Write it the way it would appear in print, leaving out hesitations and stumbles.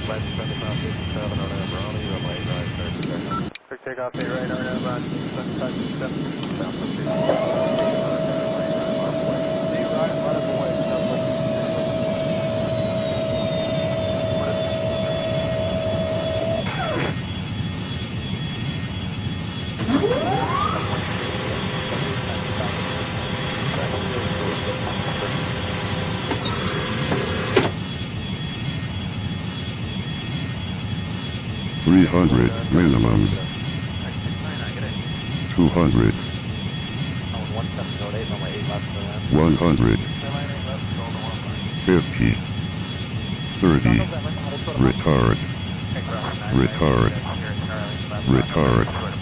Quick takeoff, 8 right, RNAV on 7567. Southwest 8 right, running away, Southwest 300 minimums. 200. 100. 50. 30. Retard. Retard. Retard.